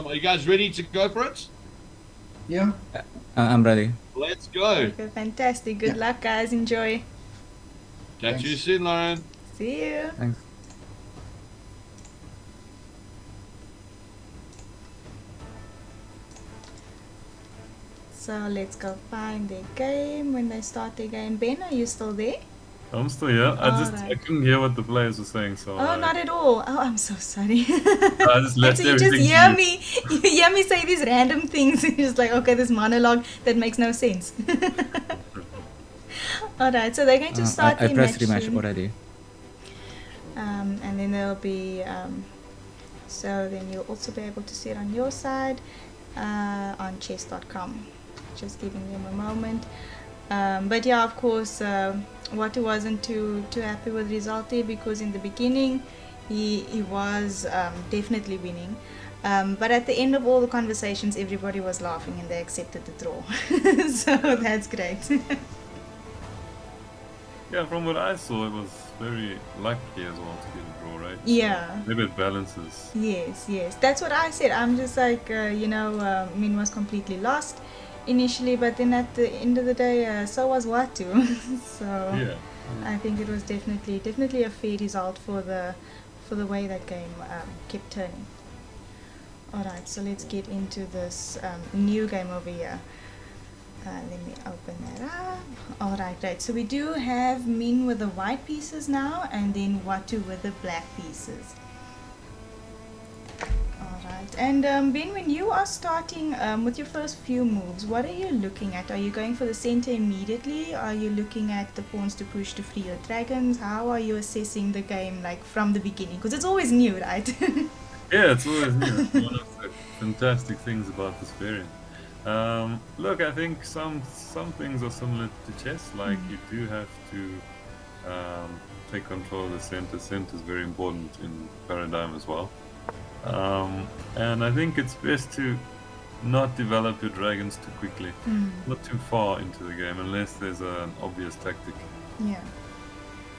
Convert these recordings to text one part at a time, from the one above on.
Are you guys ready to go for it? Yeah. I'm ready. Let's go. Okay, fantastic. Good luck, guys. Enjoy. Catch you Thanks. soon, Lauren. See you. Thanks. So let's go find their game when they start their game. Ben, are you still there? I'm still here. I Alright. couldn't hear what the players were saying, so Oh, not at all. Oh, I'm so sorry. I just And left so you just everything hear to you. me, you hear me say these random things. You're just like, okay, this monologue that makes no sense. Alright, so they're going to start I their pressed match rematch soon. already. And then there'll be so then you'll also be able to see it on your side on chess.com. Just giving them a moment. But yeah, of course, Watu wasn't too happy with the result there, because in the beginning he was definitely winning. But at the end of all the conversations, everybody was laughing and they accepted the draw. So that's great. Yeah, from what I saw, it was very lucky as well to get a draw, right? Yeah. Maybe it balances. Yes. That's what I said. I'm just like, Min was completely lost initially, but then at the end of the day, so was Watu. So Yeah. I think it was definitely a fair result for the way that game kept turning. Alright, so let's get into this new game over here. Let me open that up. Alright, great. So we do have Min with the white pieces now, and then Watu with the black pieces. Alright, and Ben, when you are starting with your first few moves, what are you looking at? Are you going for the center immediately? Are you looking at the pawns to push to free your dragons? How are you assessing the game, like, from the beginning? Because it's always new, right? Yeah, it's always new. It's one of the fantastic things about this variant. Look, I think some things are similar to chess. Like you do have to take control of the center. Center is very important in Paradigm as well. And I think it's best to not develop your dragons too quickly, not too far into the game, unless there's an obvious tactic. Yeah.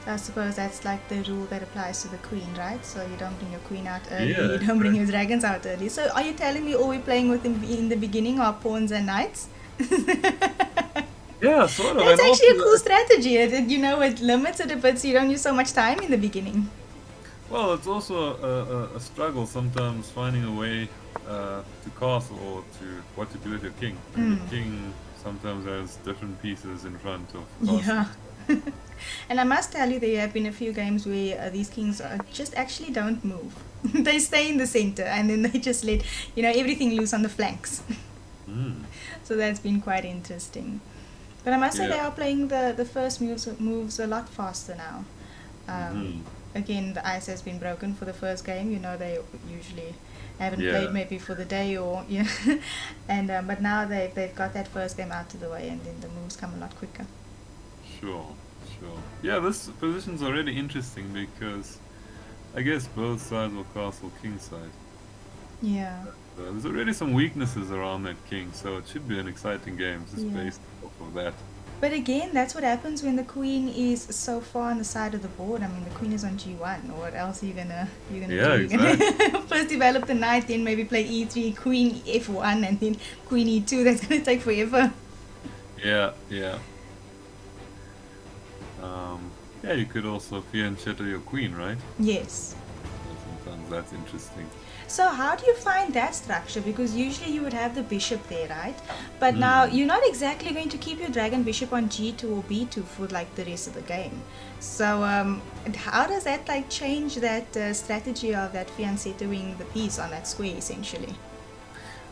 So I suppose that's like the rule that applies to the queen, right? So you don't bring your queen out early, Yeah, you don't bring your dragons out early. So are you telling me all we're playing with in the beginning are pawns and knights? Yeah, sort of. That's and actually a also- cool strategy. It limits it a bit so you don't use so much time in the beginning. Well, it's also a struggle sometimes finding a way to castle or to what to do with your king. And the king sometimes has different pieces in front of castle. Yeah. And I must tell you, there have been a few games where these kings just actually don't move. They stay in the center and then they just let everything loose on the flanks. So that's been quite interesting. But I must say they Yeah. are playing the first moves a lot faster now. Again, the ice has been broken for the first game. They usually haven't Yeah. played maybe for the day or and but now they've got that first game out of the way, and then the moves come a lot quicker. Sure. Yeah, this position's already interesting because I guess both sides will castle king side. Yeah. There's already some weaknesses around that king, so it should be an exciting game just Yeah. based off of that. But again, that's what happens when the queen is so far on the side of the board. I mean, the queen is on g1. What else are you gonna Yeah, do? You're exactly. gonna first develop the knight, then maybe play e3, queen f1, and then queen e2. That's gonna take forever. Yeah. Yeah, you could also fianchetto your queen, right? Yes. So sometimes that's interesting. So how do you find that structure? Because usually you would have the bishop there, right? But now you're not exactly going to keep your dragon bishop on g2 or b2 for like the rest of the game. So how does that like change that strategy of that fianchettoing the piece on that square essentially?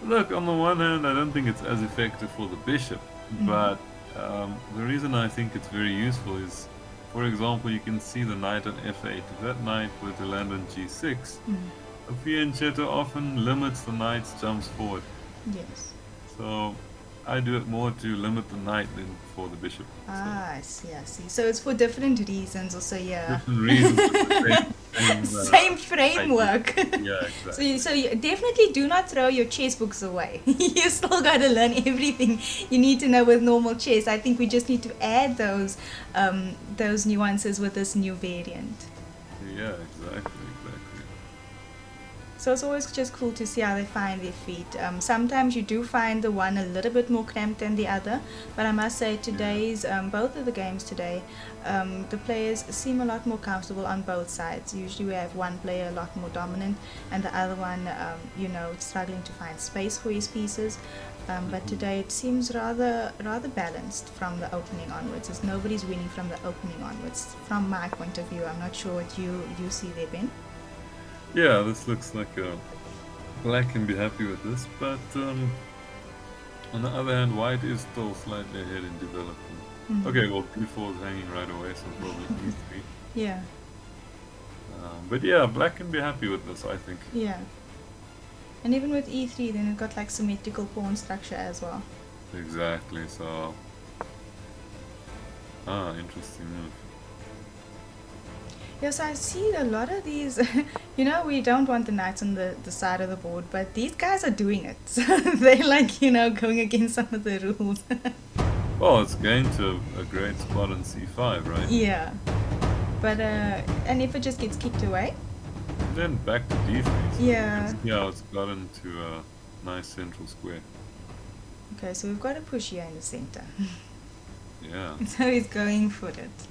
Look, on the one hand, I don't think it's as effective for the bishop, but the reason I think it's very useful is, for example, you can see the knight on f8. If that knight were to land on g6, a fianchetto often limits the knight's jumps forward. Yes. So I do it more to limit the knight than for the bishop. I see. So it's for different reasons also, yeah. Different reasons. but the Same framework. Yeah, exactly. So you definitely do not throw your chess books away. You still got to learn everything you need to know with normal chess. I think we just need to add those nuances with this new variant. Yeah, exactly. So it's always just cool to see how they find their feet. Sometimes you do find the one a little bit more cramped than the other, but I must say today's both of the games today, the players seem a lot more comfortable on both sides. Usually we have one player a lot more dominant and the other one, struggling to find space for his pieces. But today it seems rather balanced from the opening onwards. As nobody's winning from the opening onwards, from my point of view. I'm not sure what you see there, Ben. Yeah, this looks like black can be happy with this, but on the other hand, white is still slightly ahead in development. Okay, well, b4 is hanging right away, so probably e3. Yeah. But yeah, black can be happy with this, I think. Yeah. And even with e3, then it got like symmetrical pawn structure as well. Exactly, so... interesting move. Yes, I see a lot of these, we don't want the knights on the side of the board, but these guys are doing it. So they're like, going against some of the rules. Well, it's going to a great spot on c5, right? Yeah. But, and if it just gets kicked away? Then back to d3. So Yeah. Yeah, it's gotten to a nice central square. Okay, so we've got a push here in the center. Yeah. So he's going for it.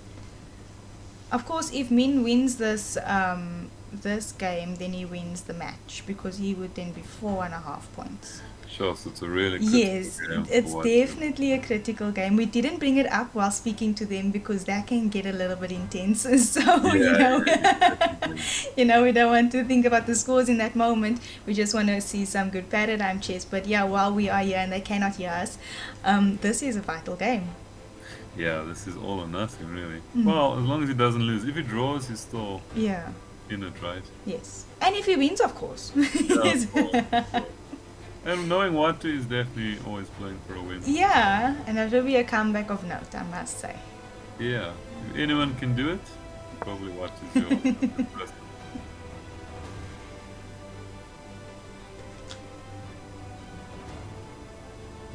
Of course, if Min wins this game, then he wins the match, because he would then be 4.5 points. Sure, so it's a really critical Yes, game it's for definitely a critical game. We didn't bring it up while speaking to them because that can get a little bit intense. So, Yeah, we don't want to think about the scores in that moment. We just want to see some good paradigm chess. But yeah, while we are here and they cannot hear us, this is a vital game. Yeah, this is all or nothing, really. Well, as long as he doesn't lose. If he draws, he's still Yeah. in it, right? Yes. And if he wins, of course. Yeah, of course. And knowing Watu is definitely always playing for a win. Yeah, and that will be a comeback of note, I must say. Yeah, if anyone can do it, probably Watu's your person.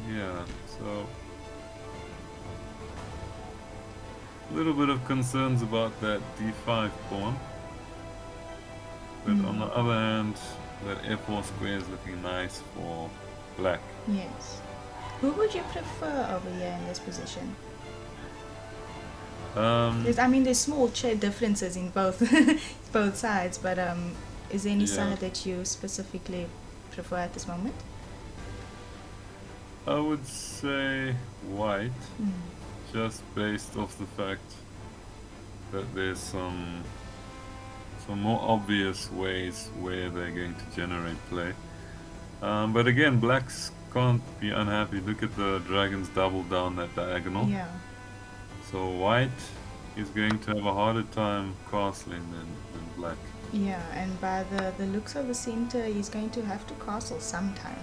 Yeah, so a little bit of concerns about that d5 pawn, but on the other hand, that f4 square is looking nice for black. Yes. Who would you prefer over here in this position? There's small differences in both both sides, but is there any side that you specifically prefer at this moment? I would say white, just based off the fact that there's some more obvious ways where they're going to generate play. But again, blacks can't be unhappy. Look at the dragons double down that diagonal. Yeah. So white is going to have a harder time castling than black. Yeah, and by the looks of the center, he's going to have to castle sometime.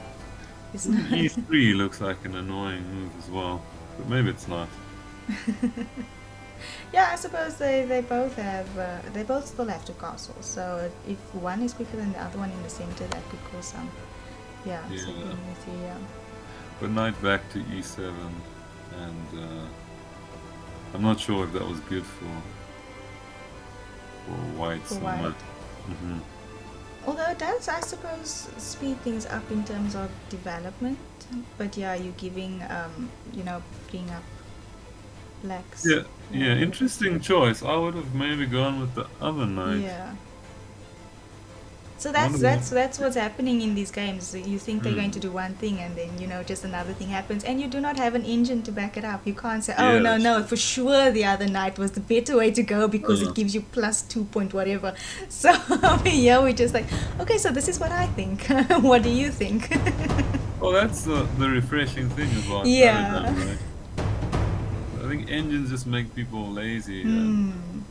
Isn't it? E3 looks like an annoying move as well, but maybe it's not. Yeah, I suppose they both have they both still have to castle. So if one is quicker than the other one in the center, that could cause some something with you. Yeah. But knight back to e7, and I'm not sure if that was good for white For so white. much. Although it does, I suppose, speed things up in terms of development. But yeah, you're giving freeing up blacks. Yeah, interesting choice. I would have maybe gone with the other knight. Yeah. So that's what's happening in these games. You think they're going to do one thing, and then just another thing happens, and you do not have an engine to back it up. You can't say, "Oh no, for sure the other knight was the better way to go because it gives you +2 point whatever." So over here we're just like, okay, so this is what I think. What do you think? Well, that's the refreshing thing about paradigm, right? I think engines just make people lazy. And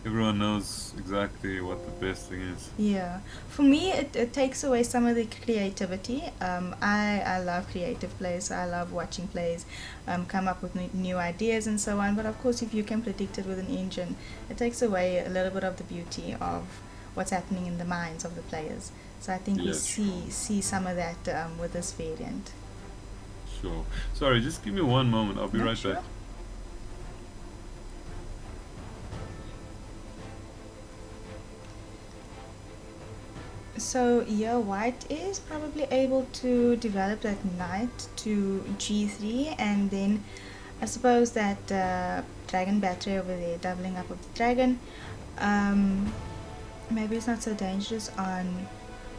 everyone knows exactly what the best thing is. Yeah, for me it takes away some of the creativity. I love creative plays. I love watching plays come up with new ideas and so on. But of course, if you can predict it with an engine, it takes away a little bit of the beauty of what's happening in the minds of the players. So I think we see some of that with this variant. Sure. Sorry, just give me one moment. I'll be right back. So yeah, white is probably able to develop that knight to g3, and then I suppose that dragon battery over there, doubling up of the dragon. Um, Maybe it's not so dangerous on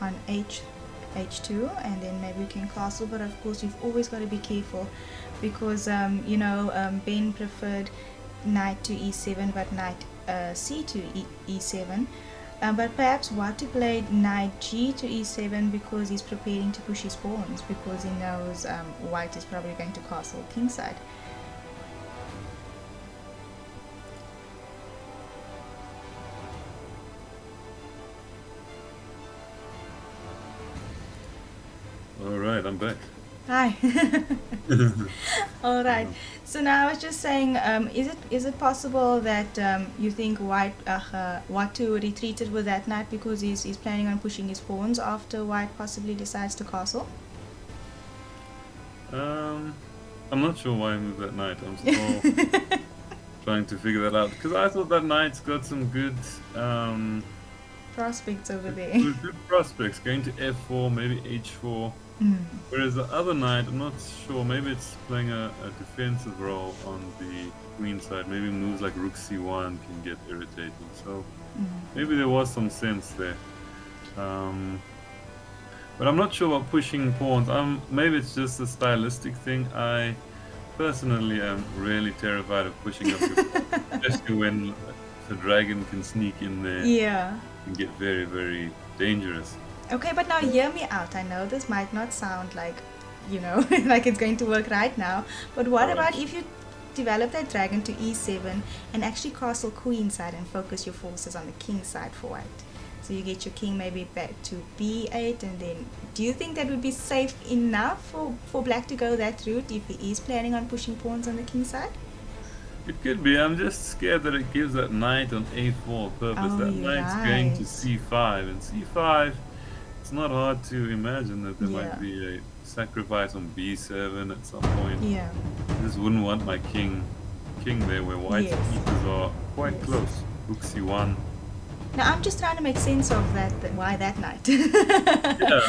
h2, and then maybe you can castle. But of course, you've always got to be careful because Ben preferred knight to e7, but knight c to e7. But perhaps Watu played knight g to e7 because he's preparing to push his pawns, because he knows white is probably going to castle kingside. All right, I'm back. Hi. All right. So now I was just saying, is it possible that you think Watu retreated with that knight because he's planning on pushing his pawns after white possibly decides to castle? I'm not sure why I moved that knight. I'm still trying to figure that out, because I thought that knight's got some good Prospects over there. good prospects, going to f4, maybe h4. Whereas the other knight, I'm not sure, maybe it's playing a defensive role on the queen side. Maybe moves like rook c1 can get irritating, so maybe there was some sense there. But I'm not sure about pushing pawns. Maybe it's just a stylistic thing. I personally am really terrified of pushing up the pawn, especially when the dragon can sneak in there. Yeah. And get very, very dangerous. Okay, but now hear me out. I know this might not sound like, like it's going to work right now. But what about if you develop that dragon to e7 and actually castle queen side and focus your forces on the king side for white? So you get your king maybe back to b8, and then do you think that would be safe enough for black to go that route if he is planning on pushing pawns on the king side? It could be. I'm just scared that it gives that knight on a4 purpose. That knight's going to c5, and c5, it's not hard to imagine that there might be a sacrifice on b7 at some point. Yeah. I just wouldn't want my king there where white's pieces are quite close. Rook c1. Now I'm just trying to make sense of that. Why that knight? Yeah.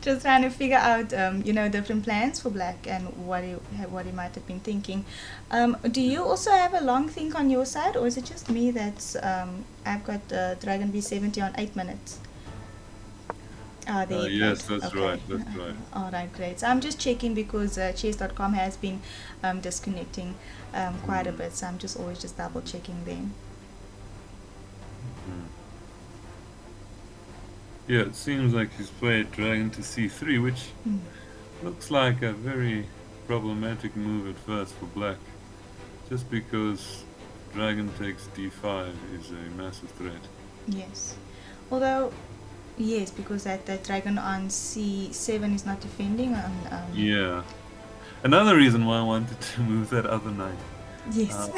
Just trying to figure out, different plans for black and what he might have been thinking. Do you also have a long think on your side, or is it just me that's I've got dragon b70 on 8 minutes? Yes, that's right. That's right. All right, great. So I'm just checking because chess.com has been disconnecting quite a bit, so I'm just always just double checking them. Yeah, it seems like he's played dragon to c3, which looks like a very problematic move at first for black. Just because dragon takes d5 is a massive threat. Yes. Although, yes, because that dragon on c7 is not defending on... Yeah. Another reason why I wanted to move that other knight. Yes.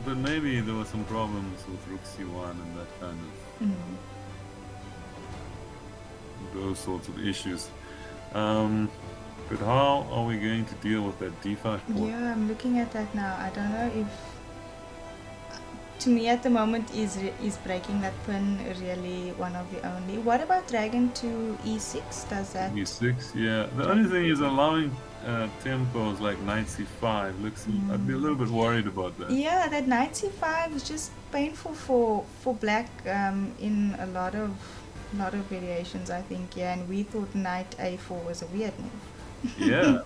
But maybe there were some problems with rook c1 and that kind of those sorts of issues. But how are we going to deal with that d5 pawn? Yeah, I'm looking at that now. I don't know if, to me at the moment, is breaking that pin really one of the only. What about dragon to e6? Does that... e6, yeah. The only thing is allowing tempos like knight c5 looks... I'd be a little bit worried about that. Yeah, that knight c5 is just painful for black in a lot of variations, I think. Yeah, and we thought knight a4 was a weird move. Yeah,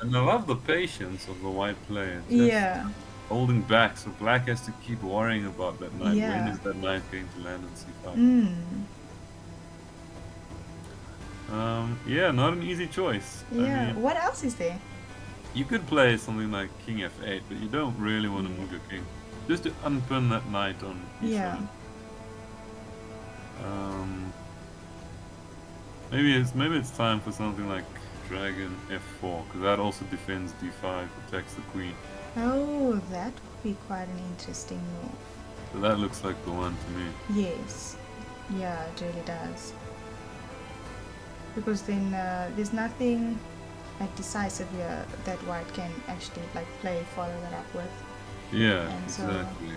and I love the patience of the white player. Just holding back, so black has to keep worrying about that knight. Yeah. When is that knight going to land on c5? Yeah, not an easy choice. Yeah. I mean, What else is there? you could play something like king f8, but you don't really want to move your king. Just to unpin that knight on e7. Yeah. Maybe it's time for something like dragon f4, because that also defends d5, protects the queen. Oh, that would be quite an interesting move. So that looks like the one to me. Yes. Yeah, it really does. Because then there's nothing like decisive here that white can actually follow that up with. Yeah, And exactly.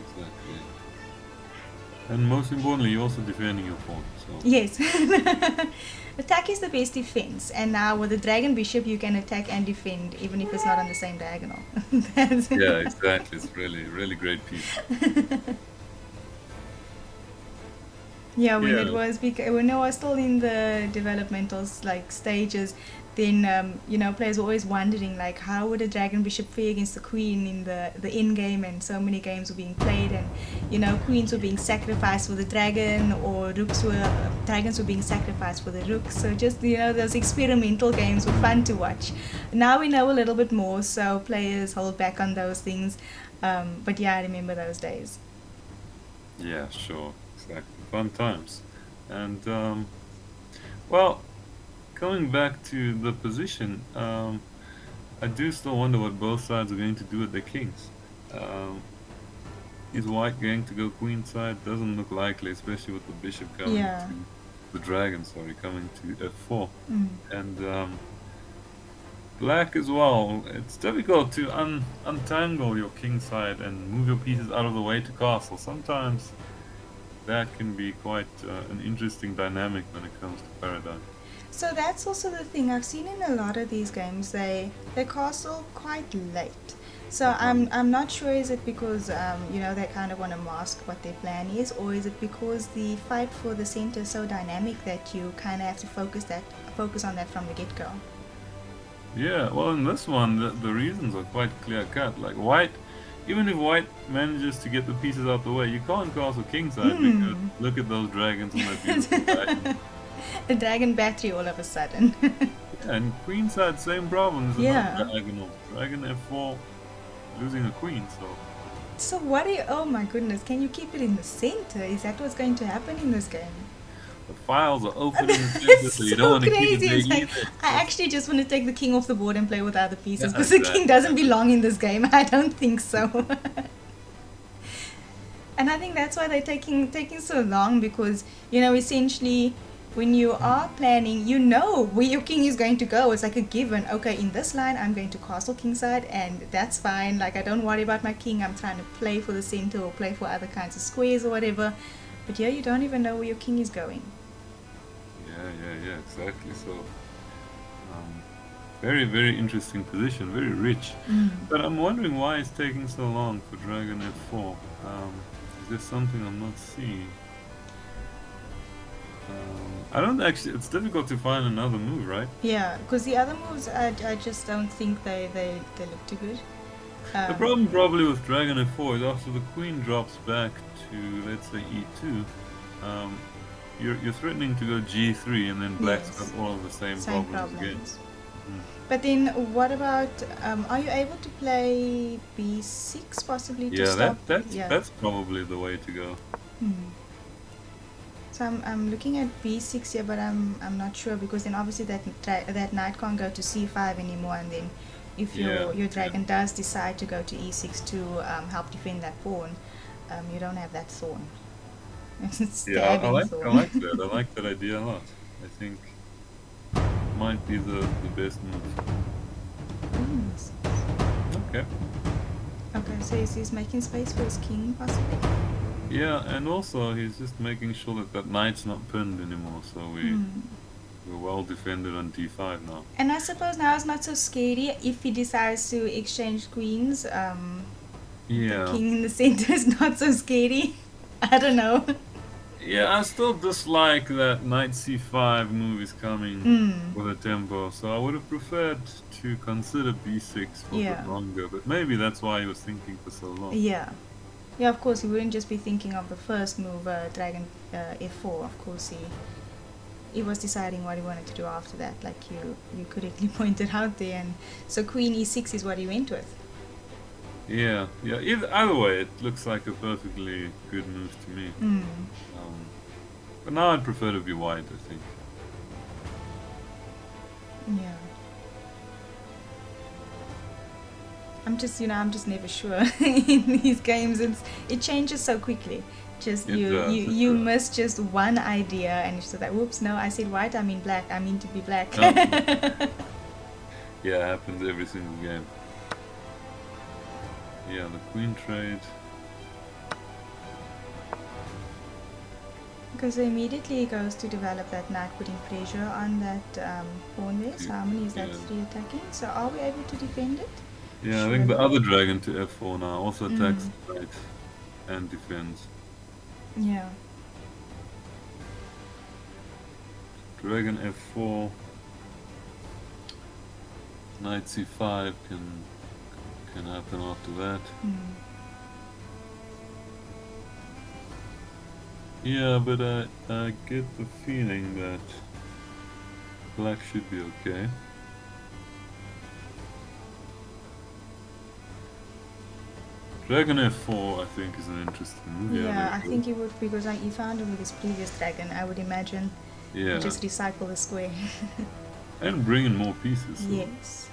And most importantly, you're also defending your pawn. So Yes. Attack is the best defense, and now with the dragon bishop, you can attack and defend even if it's not on the same diagonal. That's yeah, exactly. It's really great piece. Yeah, when Yeah. it was when I was still in the developmental like stages, then players were always wondering like how would a dragon bishop fare against the queen in the end game, and so many games were being played, and queens were being sacrificed for the dragon, or dragons were being sacrificed for the rooks. So just those experimental games were fun to watch. Now we know a little bit more, so players hold back on those things. But yeah, I remember those days. Yeah, sure. Exactly. Fun times. And well, coming back to the position, I do still wonder what both sides are going to do with their kings. Um, is white going to go queen side? Doesn't look likely, especially with the bishop coming Yeah. to the dragon. Sorry, coming to f4, Mm. and black as well. It's difficult to untangle your king side and move your pieces out of the way to castle. Sometimes that can be quite an interesting dynamic when it comes to paradigm. So that's also the thing I've seen in a lot of these games. They castle quite late. So I'm not sure, is it because they kind of want to mask what their plan is, or is it because the fight for the center is so dynamic that you kind of have to focus on that from the get go. Yeah, well, in this one, the reasons are quite clear cut. Like white, even if white manages to get the pieces out the way, you can't castle kingside because look at those dragons and that beautiful dragon. A dragon battery all of a sudden. Yeah, and queenside, same problem. There's Yeah. another diagonal. Dragon f4, losing a queen. So what are you, oh my goodness, can you keep it in the center? Is that what's going to happen in this game? The files are open in the center, so you don't want to keep it there It's like, either. I actually just want to take the king off the board and play with other pieces, Yeah, because the exactly. king doesn't belong in this game. I don't think so. And I think that's why they're taking so long, because essentially when you are planning, where your king is going to go. It's like a given. Okay, in this line I'm going to castle kingside, and that's fine. Like, I don't worry about my king. I'm trying to play for the center or play for other kinds of squares or whatever. But here you don't even know where your king is going. Yeah, exactly. So, very interesting position, very rich. But I'm wondering why it's taking so long for Dragon f4. Is there something I'm not seeing? I don't actually. It's difficult to find another move, right? Yeah, because the other moves, I just don't think they look too good. The problem probably with Dragon f4 is after the queen drops back to, let's say, e2, you're threatening to go g3, and then black's Yes. got all of the same problems again. But then what about, are you able to play b6 possibly to Yeah, stop? that's probably the way to go. So I'm looking at b6 here, but I'm not sure, because then obviously that knight can't go to c5 anymore, and then if your dragon does decide to go to e6 to help defend that pawn, you don't have that thorn. Yeah, I like thorn. that. I like that idea a lot. I think might be the best move. Okay. Okay, so he's making space for his king possibly? Yeah, and also he's just making sure that knight's not pinned anymore, so we're well defended on d5 now. And I suppose now it's not so scary if he decides to exchange queens. The king in the center is not so scary. I don't know. Yeah, I still dislike that knight c5 move is coming with a tempo, so I would have preferred to consider b6 for a bit longer, but maybe that's why he was thinking for so long. Yeah, of course, he wouldn't just be thinking of the first move, dragon f4. Of course, he was deciding what he wanted to do after that, like you correctly pointed out there. And so queen e6 is what he went with. Yeah. Either way, it looks like a perfectly good move to me. But now I'd prefer to be white, I think. Yeah. I'm just never sure in these games. It changes so quickly. You miss just one idea, and it's just like, whoops, no, I said white, I mean black, I mean to be black. Yeah, it happens every single game. Yeah, the queen trade. Because immediately he goes to develop that knight, putting pressure on that pawn there. So how many is that? Yeah. 3 attacking. So are we able to defend it? Yeah, I think the Surely. other dragon to f4 now also attacks the knight and defends. Yeah. Dragon f4, knight c5 can happen after that. Yeah, but I get the feeling that black should be okay. Dragon f4 I think is an interesting move. Yeah, I think he would, because he found him with his previous dragon. I would imagine Yeah, just recycle the square. and bring in more pieces. So. Yes.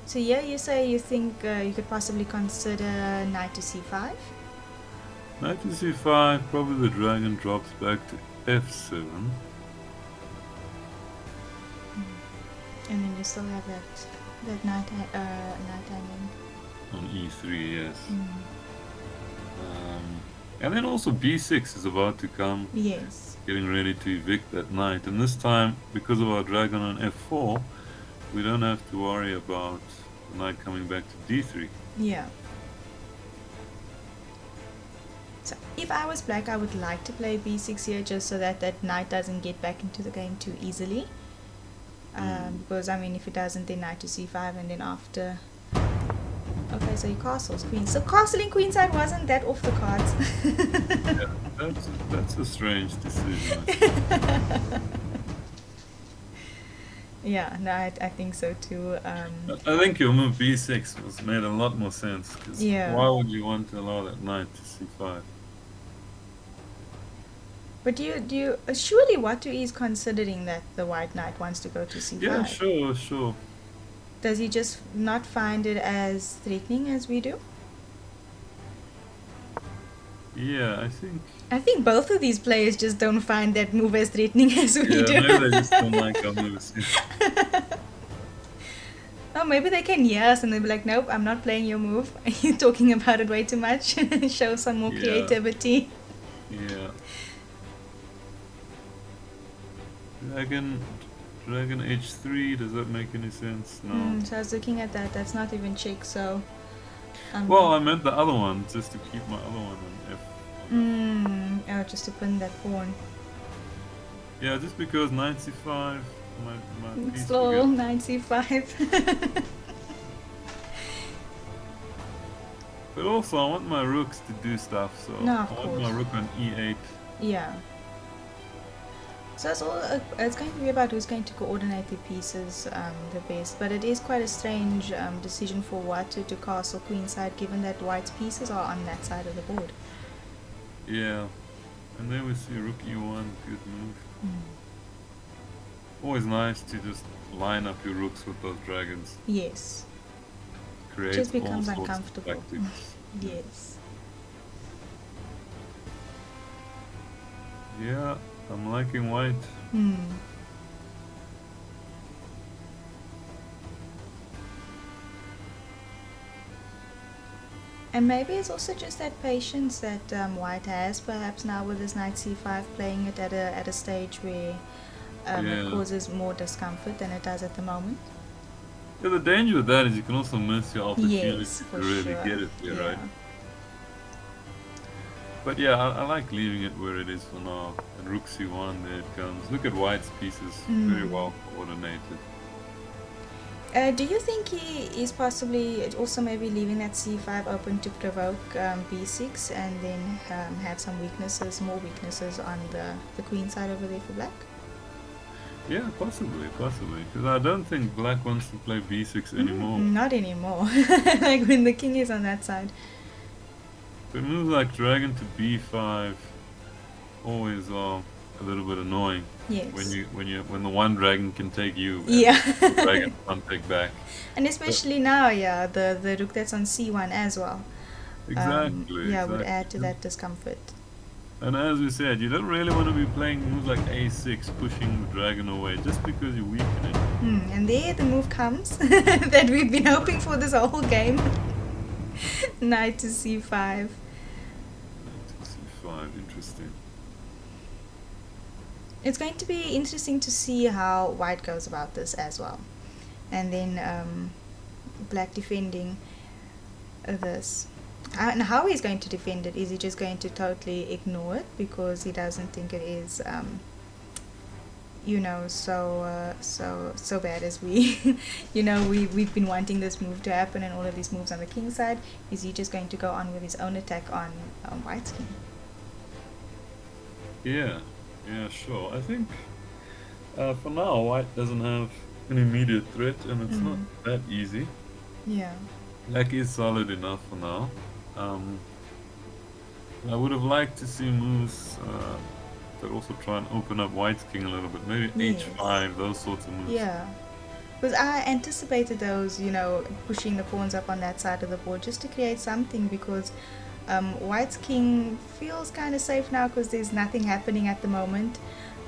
So yeah, you say you think you could possibly consider knight to c5? Knight to c5, probably the dragon drops back to f7. And then you still have that knight hanging. On e3, yes. And then also b6 is about to come, Yes. getting ready to evict that knight. And this time, because of our dragon on f4, we don't have to worry about the knight coming back to d3. Yeah. So if I was black, I would like to play b6 here, just so that that knight doesn't get back into the game too easily. Because I mean, if it doesn't, then knight to c5, and then after. Okay, so he castles queen. So castling queenside wasn't that off the cards. Yeah, that's a strange decision. Yeah, no, I think so too. I think your move b6 was made a lot more sense. 'Cause Yeah. why would you want to allow that knight to c5? But do you surely Watu is considering that the white knight wants to go to c5? Yeah, sure. Does he just not find it as threatening as we do? Yeah, I think both of these players just don't find that move as threatening as we do. maybe they just don't like our moves. Oh, maybe they can hear us and they'll be like, nope, I'm not playing your move. You're talking about it way too much. Show some more Yeah. creativity. Yeah. Dragon h3, does that make any sense? No. So I was looking at that. That's not even check, so... Well, I meant the other one, just to keep my other one on f. Oh, just to pin that pawn. Yeah, just because knight c5, my piece Still will get- knight c5. But also, I want my rooks to do stuff, so No, I of want my course. rook on e8. Yeah. So it's all it's going to be about who's going to coordinate the pieces the best. But it is quite a strange decision for Watu to castle queenside, given that white's pieces are on that side of the board. Yeah. And then we see rook e1, good move. Always nice to just line up your rooks with those dragons. Yes. Create Just becomes all sorts of uncomfortable. tactics. Yes. Yeah, I'm liking white. And maybe it's also just that patience that white has, perhaps now with his knight c5, playing it at a stage where it causes more discomfort than it does at the moment. Yeah, the danger with that is you can also miss your opportunity Yes, to for really sure. get it there, Yeah. right? But yeah, I like leaving it where it is for now. And rook c1, there it comes. Look at white's pieces, very well coordinated. Do you think he is possibly also maybe leaving that c5 open to provoke b6 and then have some weaknesses, more weaknesses on the queen side over there for black? Yeah, possibly. Because I don't think black wants to play b6 anymore. Not anymore. Like when the king is on that side. But moves like dragon to b5 always are a little bit annoying. Yes. When the one dragon can take you, and Yeah. the dragon can't take back. And especially now, yeah, the rook that's on c1 as well. Exactly. Yeah, would add to that discomfort. And as we said, you don't really want to be playing moves like a6, pushing the dragon away, just because you weaken it. And there the move comes that we've been hoping for this whole game. Knight to c5. interesting. It's going to be interesting to see how white goes about this as well. And then black defending this. And how he's going to defend it, is he just going to totally ignore it because he doesn't think it is so bad as we we've been wanting this move to happen, and all of these moves on the king side? Is he just going to go on with his own attack on white's king? Yeah, sure. I think for now white doesn't have an immediate threat, and it's not that easy. Yeah. Black is solid enough for now. I would have liked to see moves that also try and open up white's king a little bit. Maybe Yes. h5, those sorts of moves. Yeah. Because I anticipated those, pushing the pawns up on that side of the board just to create something, because white's king feels kind of safe now because there's nothing happening at the moment.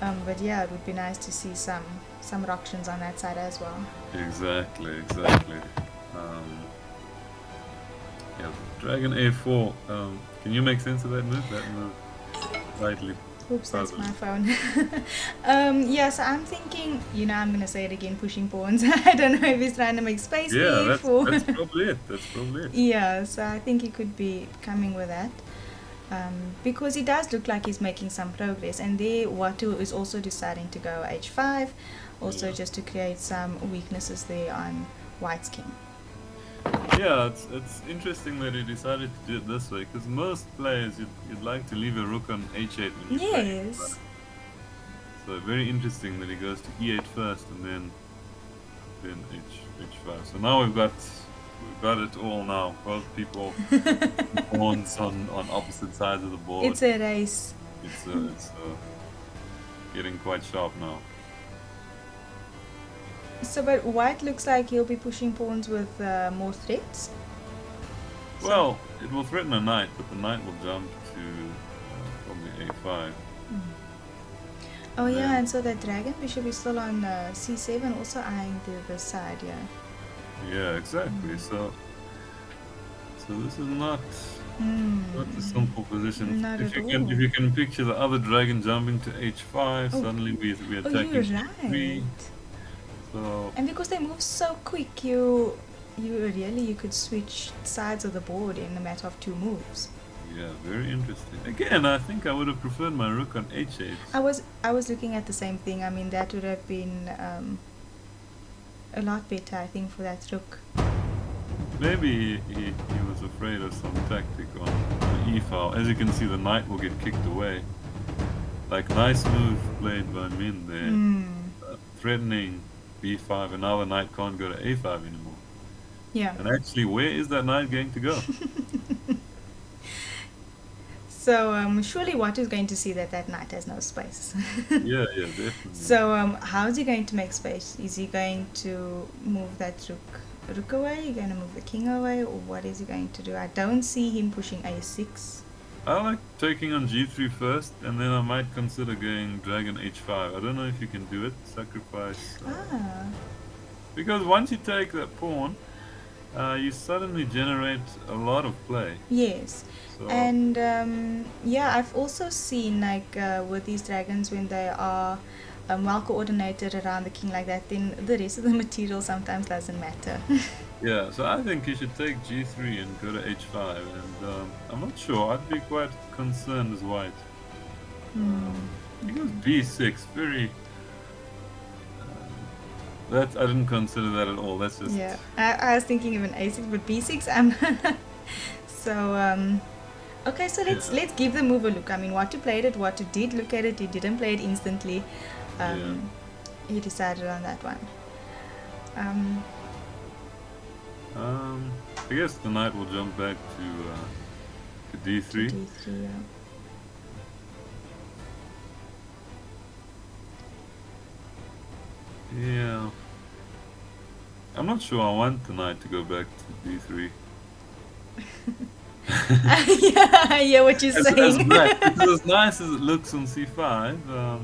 But yeah, it would be nice to see some options on that side as well. Exactly. Yeah, dragon a4. Can you make sense of that move? That move slightly. Oops, that's my phone. So I'm thinking, I'm going to say it again, pushing pawns. I don't know if he's trying to make space Yeah, there for... that's probably it. Yeah, so I think he could be coming with that. Because he does look like he's making some progress. And there, Watu is also deciding to go h5, also just to create some weaknesses there on white's king. Yeah, it's interesting that he decided to do it this way, because most players you'd like to leave a rook on h8 when you play. Yes. So very interesting that he goes to e8 first and then h5. So now we've got it all now. Both people pawns on opposite sides of the board. It's a race. It's getting quite sharp now. So, but white looks like he'll be pushing pawns with more threats. Well, it will threaten a knight, but the knight will jump to probably a5. Oh yeah, and so that dragon bishop is still on c7, also eyeing the other side, yeah. Yeah, exactly. So this is not a simple position. Not if at you all. can picture the other dragon jumping to h5, suddenly we're attacking you're g3. right. So And because they move so quick, you could switch sides of the board in a matter of 2 moves. yeah, very interesting. Again, I think I would have preferred my rook on h8. I was looking at the same thing. I mean, that would have been a lot better, I think, for that rook. Maybe he was afraid of some tactic on the e-file. As you can see, the knight will get kicked away. Like, nice move played by Min there. Threatening b5, and now the knight can't go to a5 anymore. Yeah. And actually, where is that knight going to go? So surely Watu is going to see that knight has no space. Yeah, definitely. So how is he going to make space? Is he going to move that rook away? Is he going to move the king away? Or what is he going to do? I don't see him pushing a6. I like taking on g3 first, and then I might consider going dragon h5. I don't know if you can do it. Sacrifice. Because once you take that pawn, you suddenly generate a lot of play. Yes. So, And I've also seen with these dragons, when they are well coordinated around the king like that, then the rest of the material sometimes doesn't matter. yeah, so I think you should take g3 and go to h5, and I'm not sure. I'd be quite concerned as white. Because b6, very... I didn't consider that at all. That's just... Yeah, I was thinking of an a6, but b6, I'm so okay, so let's give the move a look. I mean, Watu played it, Watu did look at it, he didn't play it instantly. He decided on that one. I guess the knight will jump back to d3. D3, yeah. Yeah. I'm not sure I want the knight to go back to d3. I hear what you're saying. Because as nice as it looks on c5,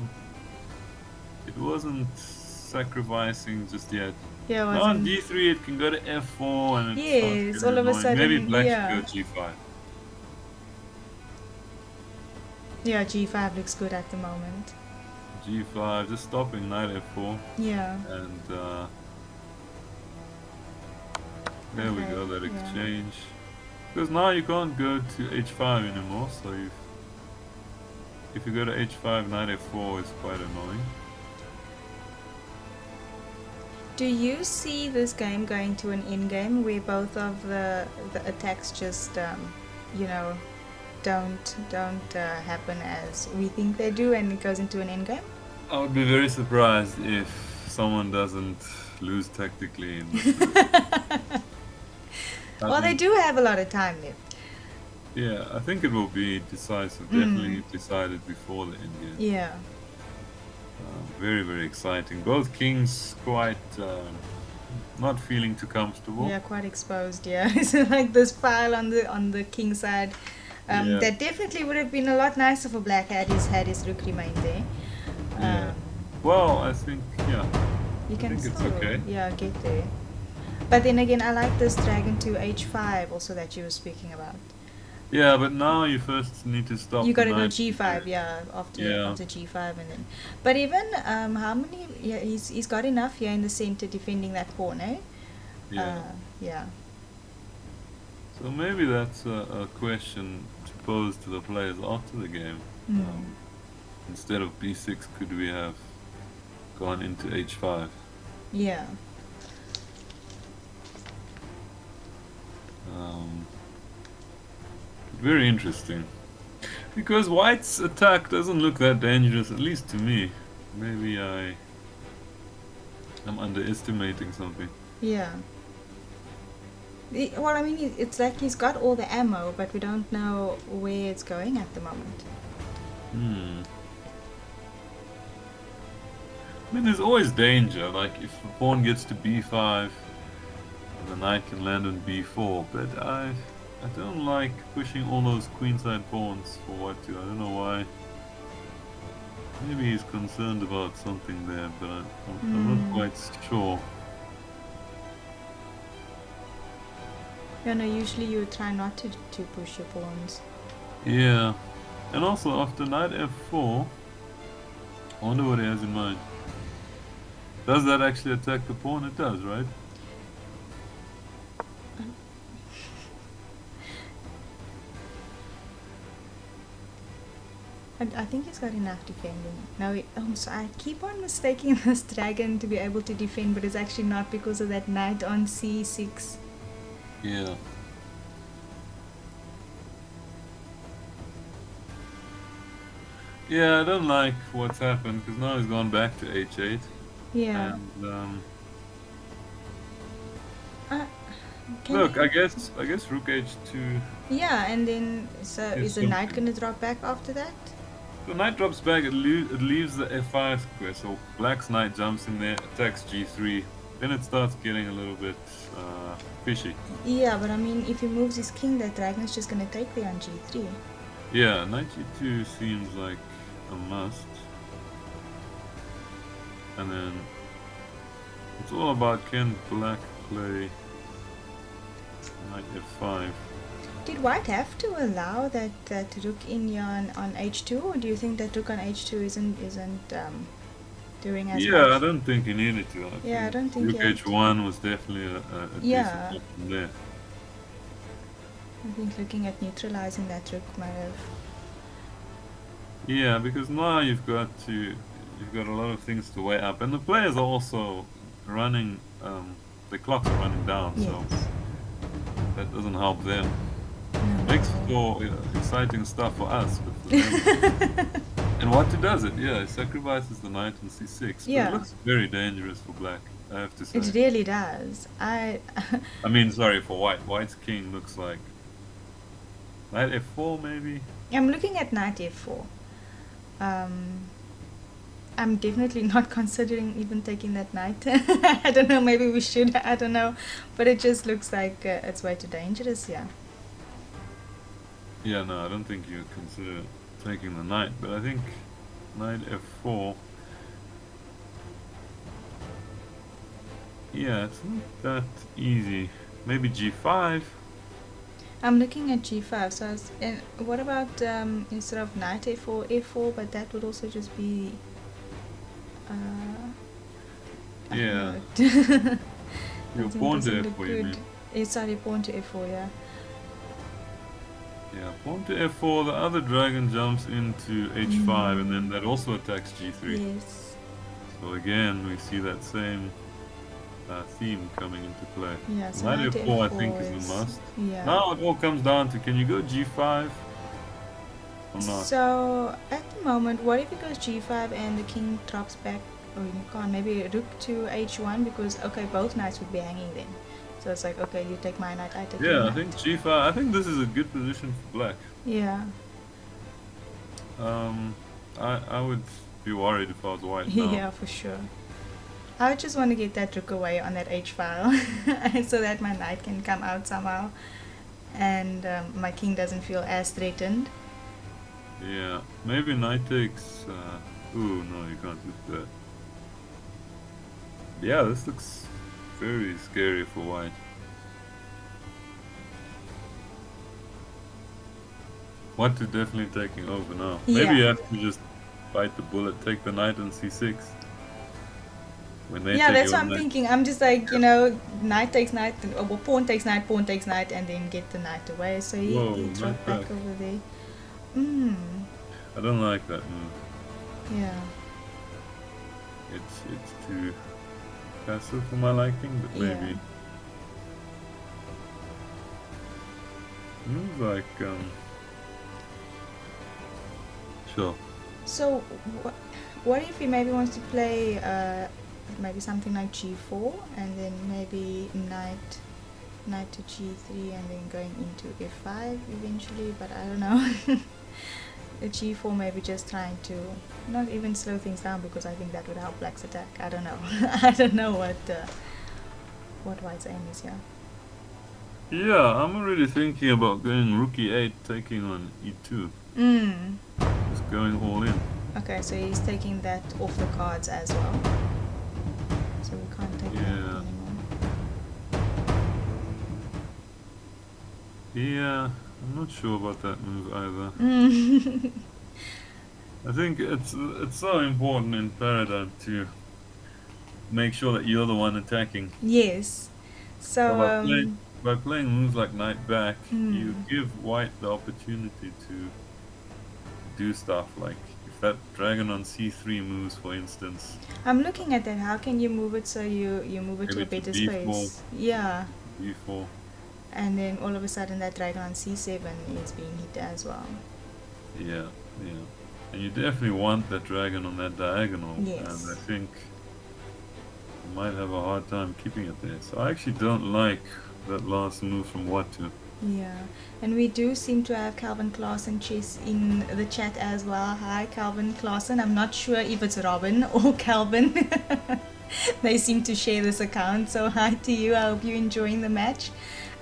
it wasn't sacrificing just yet. Yeah, Now on d3 it can go to f4 and yes, starts all of a getting sudden, annoying. Maybe black yeah. should go g5. Yeah, G5 looks good at the moment. G5, just stopping knight f4, Yeah. and there we Okay, go, that yeah. exchange. Because now you can't go to h5 anymore, so if you go to h5, knight f4 is quite annoying. Do you see this game going to an endgame where both of the attacks just, you know, don't happen as we think they do, and it goes into an endgame? I would be very surprised if someone doesn't lose tactically in this. Well, they do have a lot of time left. Yeah, I think it will be decisive, definitely decided before the end game. Yeah. Very, very exciting. Both kings quite not feeling too comfortable. Yeah, quite exposed. Yeah, so like this file on the king side. Yeah. That definitely would have been a lot nicer for black had his rook remained there. Yeah. Well, I think You can think it's still, okay. yeah, get there. But then again, I like this dragon to h5 also that you were speaking about. Yeah, but now you first need to stop. You the gotta go knight. g5, yeah, after Yeah. g5 and then. But even how many? Yeah, he's got enough here in the center defending that pawn, eh? Yeah. Yeah. So maybe that's a question to pose to the players after the game. Instead of b6, could we have gone into h5? Yeah. Very interesting. Because white's attack doesn't look that dangerous, at least to me. Maybe I'm underestimating something. Yeah. Well, I mean, it's like he's got all the ammo, but we don't know where it's going at the moment. I mean, there's always danger, like if the pawn gets to b5, the knight can land on b4, but I don't like pushing all those queenside pawns for Watu. I don't know why. Maybe he's concerned about something there, but I'm not quite sure. Yeah, no, usually you try not to push your pawns. Yeah, and also after knight f4, I wonder what he has in mind. Does that actually attack the pawn? It does, right? I think he's got enough defending. No, so I keep on mistaking this dragon to be able to defend, but it's actually not because of that knight on c6. Yeah. Yeah, I don't like what's happened because now he's gone back to h8. Yeah. And Can look, you- I guess rook h2. Yeah, and then so Yes, is the knight something. gonna drop back after that? The knight drops back. It leaves the f5 square. So black's knight jumps in there, attacks g3. Then it starts getting a little bit fishy. Yeah, but I mean, if he moves his king, that dragon's just gonna take there on g3. Yeah, knight g2 seems like a must. And then it's all about can black play knight f5. Did white have to allow that rook in here on h2, or do you think that rook on h2 isn't doing as much? Yeah, I don't think he needed to. I don't think rook he had to. h1 was definitely a Yeah. decent option there. I think looking at neutralizing that rook might have. Yeah, because now you've got a lot of things to weigh up, and the players are also running. The clocks are running down, so Yes. that doesn't help them. No. Makes for exciting stuff for us, but for them. And Watu does it, yeah. He sacrifices the knight on c6. But Yeah. it looks very dangerous for black, I have to say. It really does. I mean, sorry, for white. White's king looks like knight f4 maybe. I'm looking at knight f4. I'm definitely not considering even taking that knight. I don't know, maybe we should, I don't know. But it just looks like it's way too dangerous, yeah. Yeah, no, I don't think you consider taking the knight, but I think knight f4. Yeah, it's not that easy. Maybe g5. I'm looking at g5. So, and what about instead of knight a4, f4? But that would also just be. I don't Yeah. know. Your Doesn't pawn to look f4, you good. mean? Sorry, pawn to f4. Yeah. Yeah, pawn to f4, the other dragon jumps into h5, and then that also attacks g3. Yes. So again, we see that same theme coming into play. Yeah. So So knight knight f4, I f4 think, is is. a must. Yeah. Now it all comes down to, can you go g5 or not? So at the moment, what if it goes g5 and the king drops back? Oh, you can't. Maybe rook to h1 because okay, both knights would be hanging then. So it's like okay, you take my knight, I take your Yeah, I knight. think g5. I think this is a good position for black. Yeah. I would be worried if I was white now. Yeah, for sure. I just want to get that rook away on that h file so that my knight can come out somehow and my king doesn't feel as threatened. Yeah, maybe knight takes. Ooh, no, you can't do that. Yeah, this looks very scary for white. Watu definitely taking over now. Maybe you Yeah. have to just bite the bullet, take the knight on c6. When they Yeah, take that's your what I'm knight. thinking. I'm just like, knight takes knight, or pawn takes knight, and then get the knight away. So Whoa, he dropped knight back back. over there. Mm. I don't like that move. Yeah. It's too passive for my liking, but maybe. Yeah. Moves like sure. So what if he maybe wants to play maybe something like g4 and then maybe knight to g3 and then going into f5 eventually, but I don't know. The g4 maybe just trying to not even slow things down because I think that would help black's attack. I don't know. I don't know what white's aim is here. Yeah, I'm already thinking about going rook e8, taking on e2. Mm. Just going all in. Okay, so he's taking that off the cards as well. So we can't take that anymore. Yeah, I'm not sure about that move either. I think it's so important in Paradigm to make sure that you're the one attacking. Yes. So By playing moves like knight back, you mm. give white the opportunity to do stuff like if that dragon on c3 moves, for instance. I'm looking at that. How can you move it so you move it to a Maybe better b4. space? Yeah. b4. And then all of a sudden that dragon on c7 is being hit as well. Yeah, yeah. And you definitely want that dragon on that diagonal. Yes. And I think you might have a hard time keeping it there. So I actually don't like that last move from Watu. Yeah, and we do seem to have Calvin Clausen chess in the chat as well. Hi, Calvin Clausen. I'm not sure if it's Robin or Calvin. They seem to share this account, so hi to you. I hope you're enjoying the match.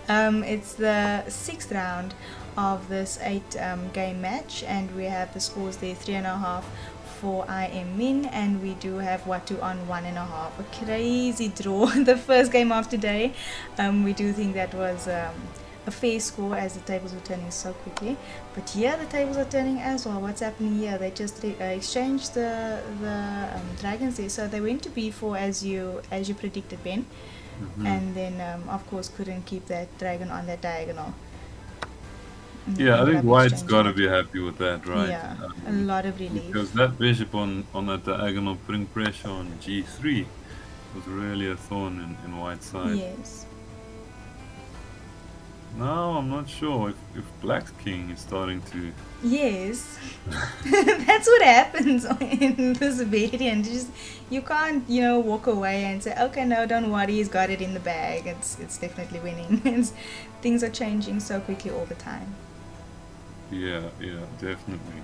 It's the 6th round of this 8-game match, and we have the scores there 3.5 for IM Min, and we do have Watu on 1.5. A crazy draw. The first game of today. We do think that was a fair score as the tables were turning so quickly, but here the tables are turning as well. What's happening here? They just exchanged the dragons there, so they went to b4 as you predicted, Ben. And then of course couldn't keep that dragon on that diagonal. Yeah, I think white's got to be happy with that, right? Yeah, a lot of relief. Because that bishop on that diagonal putting pressure on g3 was really a thorn in white's side. Yes. Now I'm not sure if black's king is starting to... Yes. That's what happens in this variant. You can't, walk away and say, okay, no, don't worry, he's got it in the bag. It's definitely winning. Things are changing so quickly all the time. Yeah, definitely.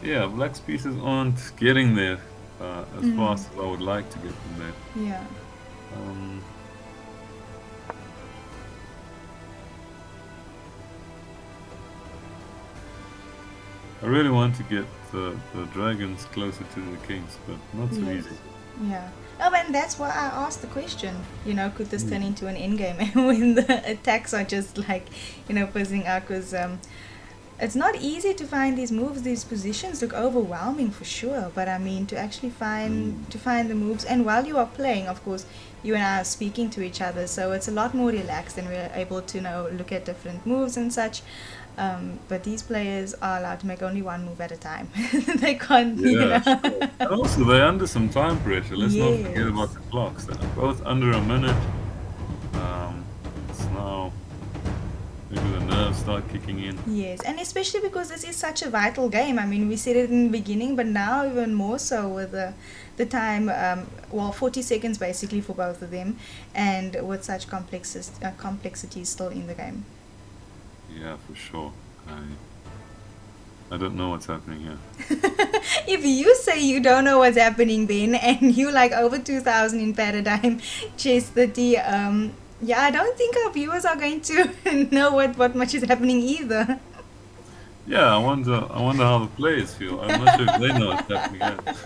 Yeah, black's pieces aren't getting there as fast as I would like to get them there. Yeah. I really want to get the dragons closer to the kings, but not so easy. Yeah. Oh, and that's why I asked the question. You know, could this turn into an endgame when the attacks are just like, you know, fizzing out? Because it's not easy to find these moves. These positions look overwhelming for sure. But I mean, to actually find the moves, and while you are playing, of course, you and I are speaking to each other, so it's a lot more relaxed, and we're able to, you know, look at different moves and such. But these players are allowed to make only one move at a time. They can't, you Yeah, know. sure. And also, they're under some time pressure. Let's not forget about Yes. the clocks. They're both under a minute. It's now maybe the nerves start kicking in. Yes, and especially because this is such a vital game. I mean, we said it in the beginning, but now even more so with the time, well, 40 seconds basically for both of them, and with such complexity still in the game. Yeah, for sure. I don't know what's happening here. If you say you don't know what's happening then, and you like over 2000 in Paradigm Chess 30, yeah, I don't think our viewers are going to know what much is happening either. Yeah, I wonder how the players feel. I'm not sure if they know what's happening yet.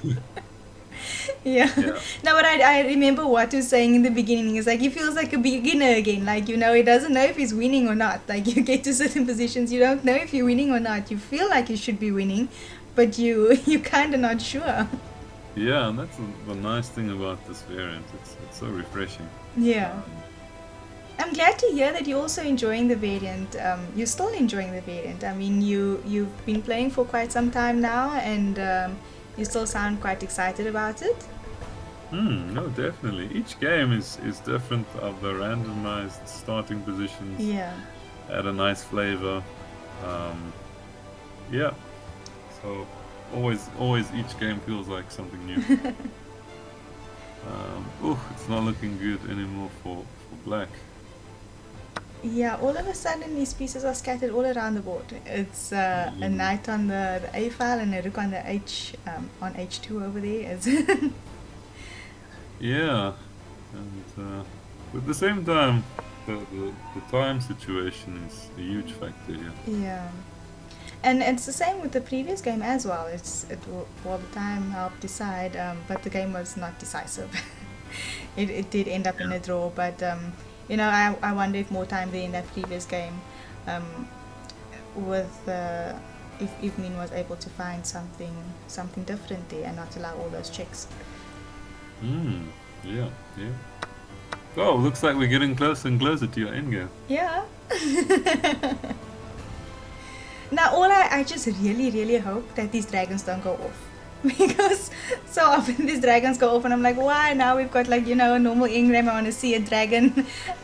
Yeah. Yeah. No, but I remember Watu saying in the beginning, is like he feels like a beginner again. Like, you know, he doesn't know if he's winning or not. Like, you get to certain positions, you don't know if you're winning or not. You feel like you should be winning, but you kind of not sure. Yeah, and that's the nice thing about this variant. It's so refreshing. Yeah. I'm glad to hear that you're also enjoying the variant. You're still enjoying the variant. I mean, you've been playing for quite some time now, and you still sound quite excited about it. No, definitely. Each game is different. Of the randomized starting positions. Yeah. Add a nice flavor. Yeah. So always each game feels like something new. It's not looking good anymore for black. Yeah, all of a sudden these pieces are scattered all around the board. It's a knight on the A file and a rook on the on H2 over there. Yeah, and at the same time, the time situation is a huge factor here. Yeah, and it's the same with the previous game as well. Well, the time helped decide, but the game was not decisive. It did end up in a draw, but you know, I wonder if more time there in that previous game, with if Min was able to find something different there and not allow all those checks. Yeah. Oh, looks like we're getting closer and closer to your endgame. Yeah. Now, all I just really hope that these dragons don't go off. Because so often these dragons go off and I'm like, why? Now we've got, like, you know, a normal endgame. I want to see a dragon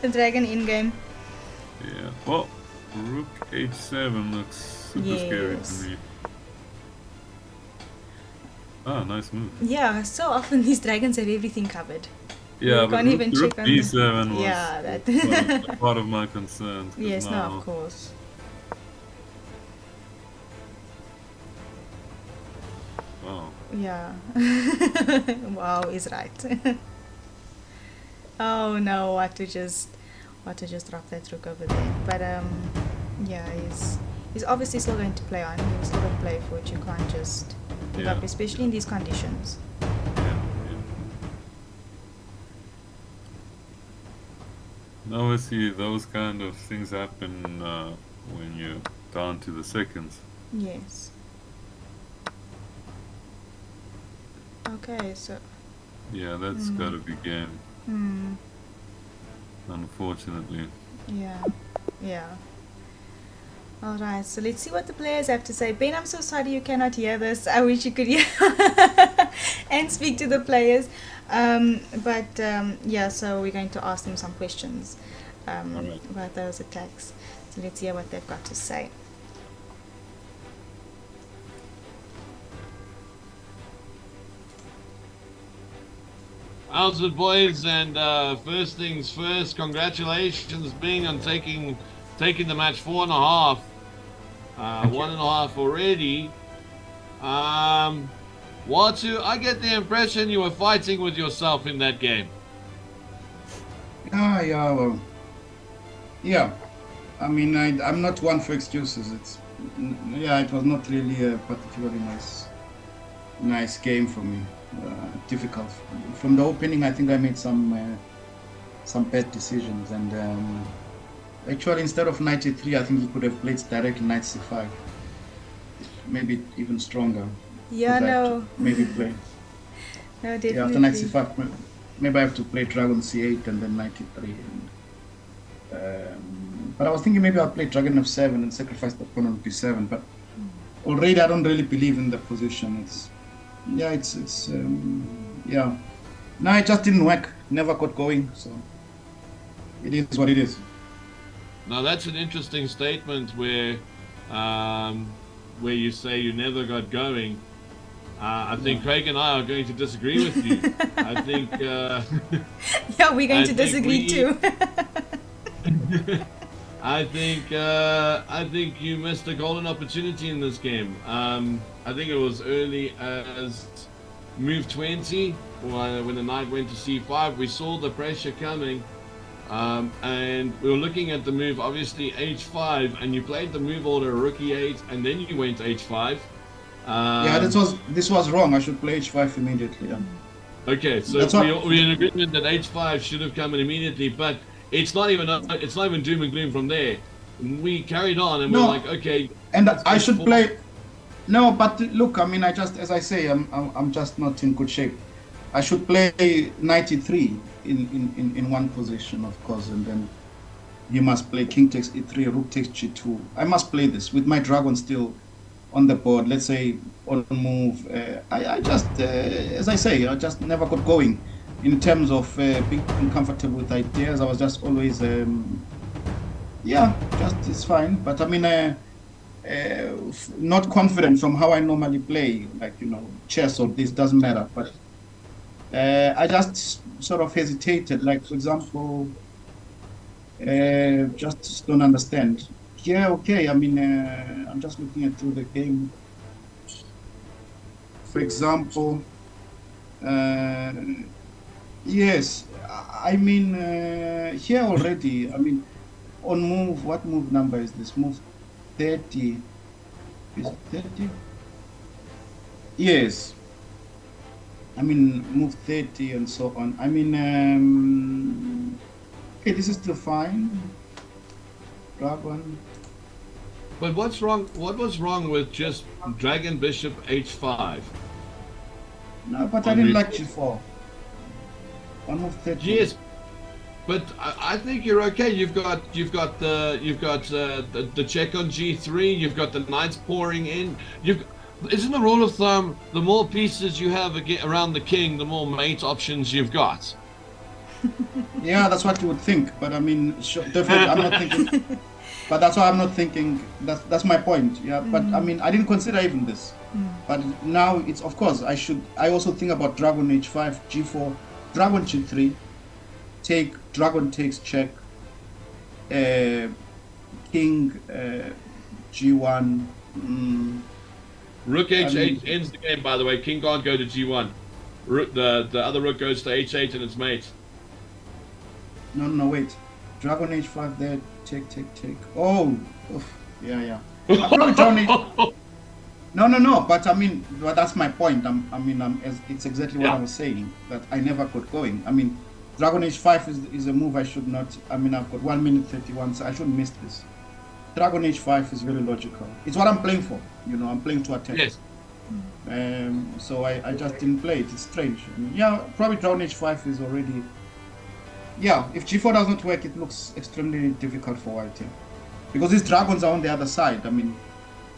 endgame. Yeah. Well, rook h7 looks super scary to me. Ah, nice move. Yeah, so often these dragons have everything covered. Yeah, you but can't even rook check on b7 was yeah, that part of my concern. yes, now, no, of course. Wow. Yeah. Wow is right. Oh no, Watu just dropped that rook over there. But yeah, he's obviously still going to play on. He's still going to play for it. You can't just give up, especially in these conditions. And obviously, those kind of things happen when you're down to the seconds. Yes. Okay, so. Yeah, that's gotta be game. Unfortunately. Yeah. Alright, so let's see what the players have to say. Ben, I'm so sorry you cannot hear this. I wish you could hear and speak to the players. Yeah, so we're going to ask them some questions about those attacks. So let's hear what they've got to say. How's it, boys? And first things first, congratulations, Bing, on taking the match 4.5. 1.5 already. Watu, I get the impression you were fighting with yourself in that game. Yeah, well, yeah. I mean, I'm not one for excuses. It was not really a particularly nice game for me. difficult. From the opening, I think I made some bad decisions, and actually instead of knight e3, I think he could have played directly knight c5, maybe even stronger. Yeah, no. Maybe play. No, definitely. Yeah, after knight c5, maybe I have to play dragon c8 and then knight e3. But I was thinking maybe I'll play dragon f7 and sacrifice the pawn on b7. But already I don't really believe in the position. Yeah. No, it just didn't work. Never got going. So it is what it is. Now that's an interesting statement where you say you never got going. I think Craig and I are going to disagree with you. I think. Yeah, we're going to disagree too. I think you missed a golden opportunity in this game. I think it was early as move 20 when the knight went to c5. We saw the pressure coming, and we were looking at the move, obviously h5, and you played the move order rook e8, and then you went h5. Yeah, this was wrong. I should play h5 immediately. Yeah. Okay, so we're in agreement that h5 should have come in immediately, but it's not even doom and gloom from there. We carried on and we're like, okay. And I should play. No, but look, I mean, as I say, I'm just not in good shape. I should play knight e3 in one position, of course, and then you must play king takes e3, rook takes g2. I must play this with my dragon still on the board. Let's say on move. I just, as I say, I just never got going in terms of being comfortable with ideas. I was just always, it's fine. But I mean, not confident from how I normally play, like, chess or this, doesn't matter. But I just sort of hesitated, like, for example, just don't understand. Yeah, okay, I mean, I'm just looking at through the game. For example, yes, I mean, here already, I mean, on move, what move number is this? Move 30. Is it 30? Yes. I mean, move 30 and so on. I mean, okay, this is still fine. Dragon. But what's wrong? What was wrong with just dragon bishop h5? No, but I didn't like g4. On move 30. Yes, but I think you're okay. You've got the check on g3. You've got the knights pouring in. Isn't the rule of thumb, the more pieces you have around the king, the more mate options you've got? Yeah, that's what you would think. But I mean, definitely, I'm not thinking. But that's why I'm not thinking. That's my point. Yeah. But I mean, I didn't consider even this. But now it's, of course, I also think about dragon h5, g4, dragon g3, dragon takes check, king g1. Rook h8 ends the game, by the way. King can't go to g1. The other rook goes to h8 and it's mate. No, wait. Dragon h5 there, take. Oh, yeah. Probably dragon No. But I mean, that's my point. It's exactly what I was saying, that I never got going. I mean, dragon h5 is a move I should not. I mean, I've got 1 minute 31, so I shouldn't miss this. Dragon h5 is very logical. It's what I'm playing for. I'm playing to attack. Yes. So I just didn't play it. It's strange. I mean, yeah, probably dragon h5 is already. Yeah, if g4 doesn't work, it looks extremely difficult for white here, because these dragons are on the other side. I mean,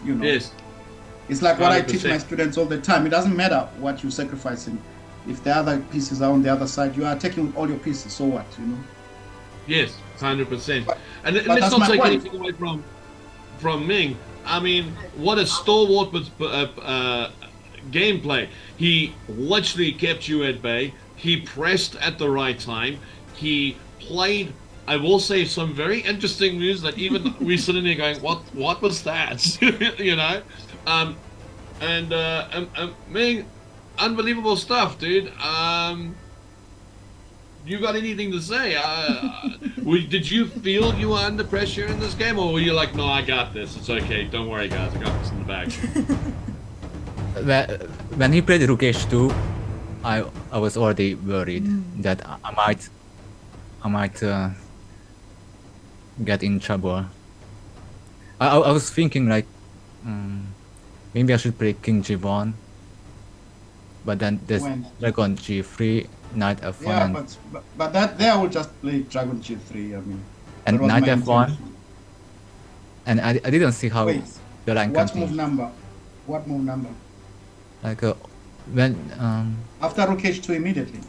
Yes. It's like 100%. What I teach my 100%. students all the time. It doesn't matter what you're sacrificing. If the other pieces are on the other side, you are attacking with all your pieces. So what? Yes, 100%. And but let's that's not my take point. anything away from Ming. I mean, what a stalwart with gameplay. He literally kept you at bay. He pressed at the right time. He played, I will say, some very interesting moves that even we sitting there going, what was that? Ming, unbelievable stuff, dude. You got anything to say? Did you feel you were under pressure in this game, or were you like, no, I got this, it's okay, don't worry guys, I got this in the bag? When he played rook h2, I was already worried that I might get in trouble. I was thinking like maybe I should play King G1, but then there's When? Dragon G3, Knight F1, Yeah, and, but that there I would just play Dragon G3. I mean, and that was Knight my F1, intention. and I didn't see how Wait, the line what continues. move number? What move number? Like when After Rook H2 immediately.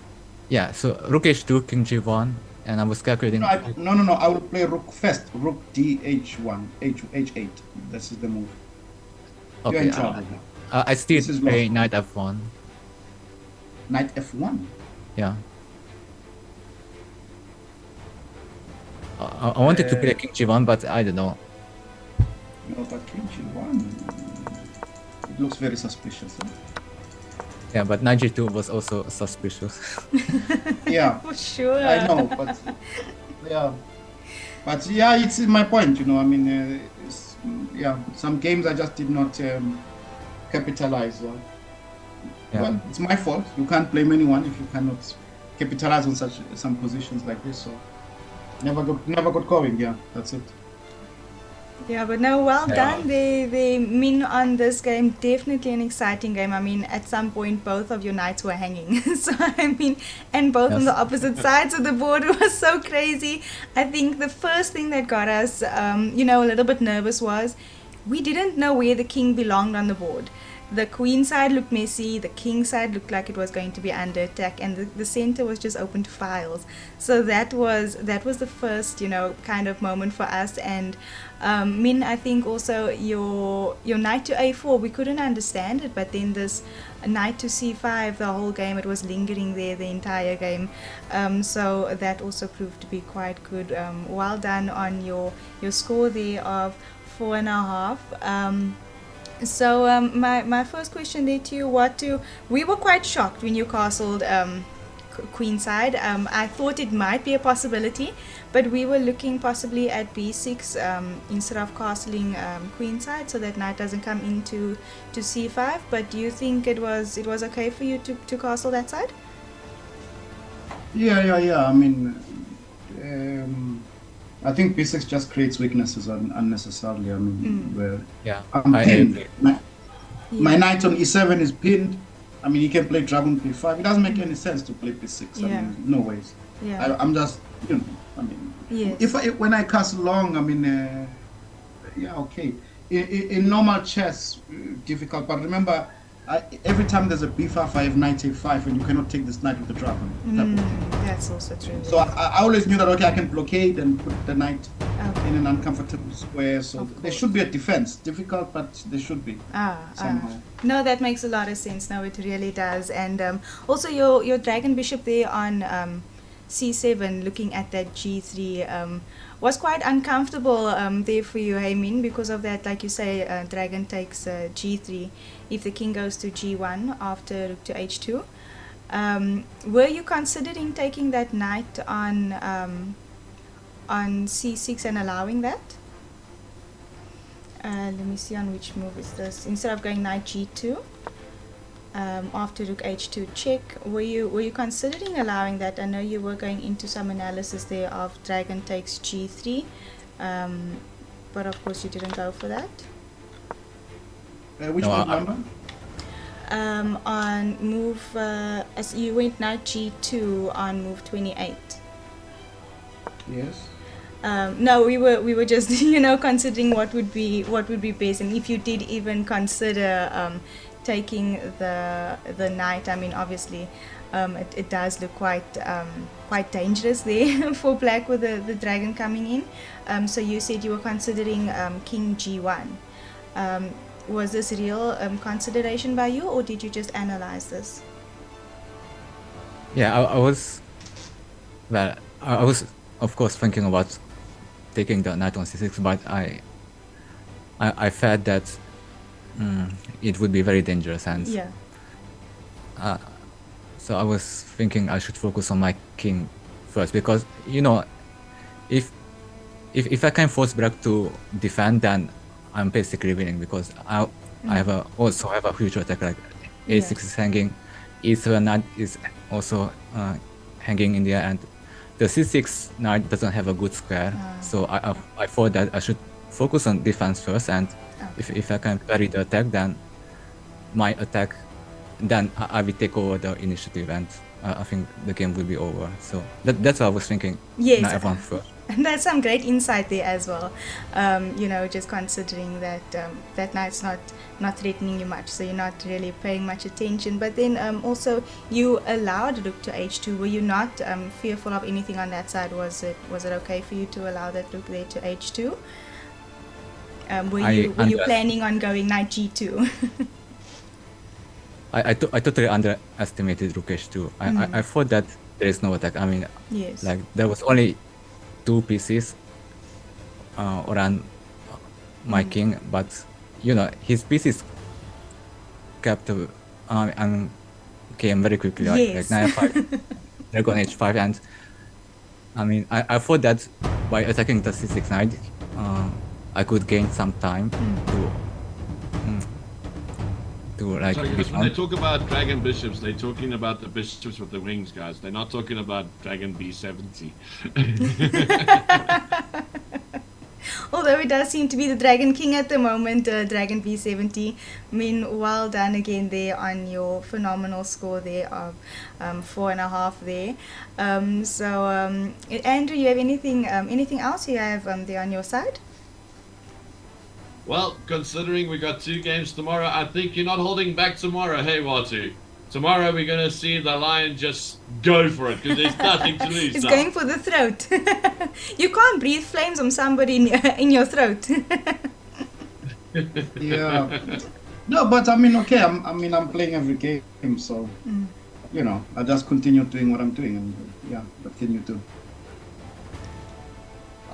yeah, so Rook H2, King G1, and I was calculating. No. I will play Rook first. Rook DH1, H8. This is the move. You're Okay, in trouble. I still This is play lost. Knight F1. Knight F1. Yeah. I wanted to play King G1, but I don't know. No, but King G1. It looks very suspicious. Huh? Yeah, but Knight G2 was also suspicious. Yeah, For sure. I know, but yeah, it's my point. You know, I mean, some games I just did not capitalize. Yeah. Well, it's my fault. You can't blame anyone if you cannot capitalize on some positions like this. So never got going. Yeah, that's it. Yeah, but no, well Yeah. done. They Min on this game, definitely an exciting game. I mean, at some point, both of your knights were hanging. So, I mean, and both on Yes. the opposite sides of the board. It was so crazy. I think the first thing that got us, a little bit nervous was we didn't know where the king belonged on the board. The queen side looked messy, the king side looked like it was going to be under attack, and the center was just open to files. So that was the first, kind of moment for us. And Min, I think also your knight to a4, we couldn't understand it, but then this knight to c5, the whole game, it was lingering there the entire game. So that also proved to be quite good. Well done on your score there of 4.5. So my first question there to you, Watu, we were quite shocked when you castled queenside. I thought it might be a possibility, but we were looking possibly at b6 instead of castling queenside, so that knight doesn't come into c5. But do you think it was okay for you to castle that side? Yeah. I mean, I think b6 just creates weaknesses unnecessarily. I mean, where Yeah, I'm I pinned. agree. My knight on e7 is pinned. I mean, you can play dragon b5. It doesn't make any sense to play b6. I Yeah. mean, no ways. Yeah. I'm just, I mean, Yes. when I castle long, I mean, yeah, okay. In normal chess, difficult. But remember, every time there's a b5, I have knight a5, and you cannot take this knight with the dragon. That's also true. So I always knew that, okay, I can blockade and put the knight Okay. in an uncomfortable square. So Of there course. should be a defense. Difficult, but there should be somehow. No, that makes a lot of sense. No, it really does. And also your dragon bishop there on c7, looking at that g3, was quite uncomfortable there for you, Min, because of that, like you say, dragon takes g3 if the king goes to g1 after rook to h2. Were you considering taking that knight on c6 and allowing that? Let me see on which move is this. Instead of going knight g2 after rook h2 check, were you considering allowing that? I know you were going into some analysis there of dragon takes g3, but of course you didn't go for that. Which No, move number? On move as you went knight g2 on move 28. Yes. No, we were just considering what would be best, and if you did even consider taking the knight. I mean, obviously, it does look quite dangerous there for black with the dragon coming in. So you said you were considering king g1. Was this real consideration by you, or did you just analyze this? Yeah, I was of course thinking about taking the knight on c6, but I felt that it would be very dangerous, and Yeah. so I was thinking I should focus on my king first, because if I can force black to defend, then I'm basically winning, because I also have a future attack, like a6 is hanging, E7 knight is also hanging in there, and the C6 knight doesn't have a good square. So I thought that I should focus on defense first, and if I can parry the attack, then my attack, then I will take over the initiative, and I think the game will be over. So that's what I was thinking. Yes. Knight F1 first. And that's some great insight there as well. You know, just considering that that knight's not threatening you much, so you're not really paying much attention. But then also you allowed rook to h2. Were you not fearful of anything on that side? Was it okay for you to allow that rook there to h2? Were you planning on going knight g2? I totally underestimated rook h2. I thought that there is no attack. I mean, yes. Like there was only 2 pieces around my king, but you know, his pieces kept and came very quickly, yes. like knight f5, dragon h5, and I mean, I thought that by attacking the c6 knight, I could gain some time to like. Sorry, guys, when they talk about dragon bishops, they're talking about the bishops with the wings, guys. They're not talking about dragon b70. Although it does seem to be the Dragon King at the moment, Dragon b70. I mean, well done again there on your phenomenal score there of 4.5 there. Andrew, you have anything else you have there on your side? Well, considering we got 2 games tomorrow, I think you're not holding back tomorrow. Hey, Watu. Tomorrow we're going to see the lion just go for it, because there's nothing to lose. It's going for the throat. You can't breathe flames on somebody in your throat. Yeah. No, but I mean, okay, I'm playing every game, so, you know, I just continue doing what I'm doing, and yeah, continue to.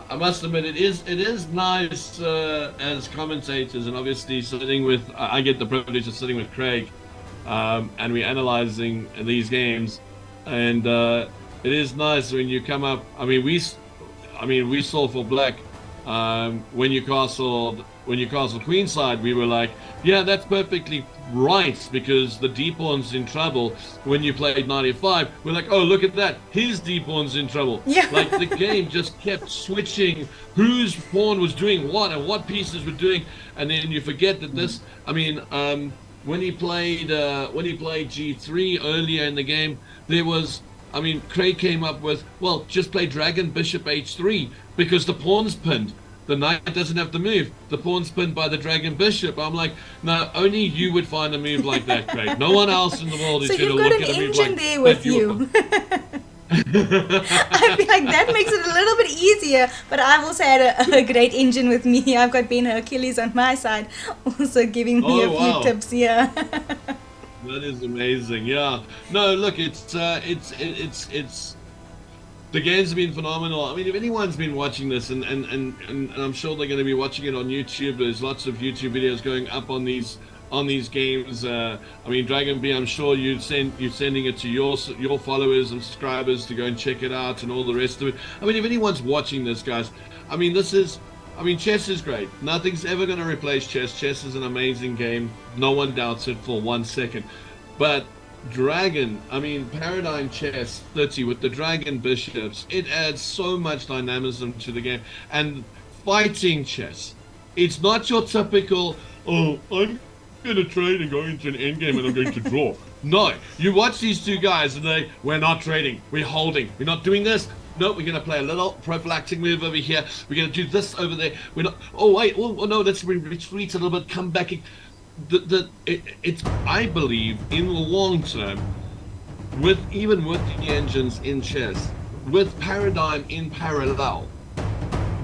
I must admit, it is nice as commentators, and obviously sitting with, I get the privilege of sitting with Craig, and we're analyzing these games, and it is nice when you come up. I mean, we saw for black when you castled queenside, we were like, yeah, that's perfectly right, because the d pawn's in trouble. When you played 95, we're like, oh, look at that, his d pawn's in trouble. Yeah. Like the game just kept switching whose pawn was doing what and what pieces were doing, and then you forget that this. I mean, when he played g3 earlier in the game, there was. I mean, Craig came up with, well, just play dragon bishop h3 because the pawn's pinned. The knight doesn't have to move. The pawn's pinned by the dragon bishop. I'm like, no, only you would find a move like that, Craig. No one else in the world is going to look at a move like that. So you've got an engine there with you. I feel like that makes it a little bit easier, but I've also had a great engine with me. I've got Ben Hercules on my side, also giving me a few tips here. That is amazing. Yeah. No, look, it's the games have been phenomenal. I mean, if anyone's been watching this, and I'm sure they're going to be watching it on YouTube. There's lots of YouTube videos going up on these games. I mean, Dragon B, I'm sure you're sending it to your followers and subscribers to go and check it out and all the rest of it. I mean, if anyone's watching this, guys, I mean, chess is great. Nothing's ever going to replace chess. Chess is an amazing game. No one doubts it for 1 second. But Dragon, I mean, Paradigm Chess 30 with the Dragon Bishops, it adds so much dynamism to the game. And fighting chess, it's not your typical, oh, I'm going to trade and go into an endgame and I'm going to draw. No, you watch these two guys and we're not trading, we're holding, we're not doing this. No, we're going to play a little prophylactic move over here. We're going to do this over there. We're not, oh wait, oh no, let's retreat a little bit, come back. It's I believe in the long term, even with the engines in chess, with Paradigm in parallel,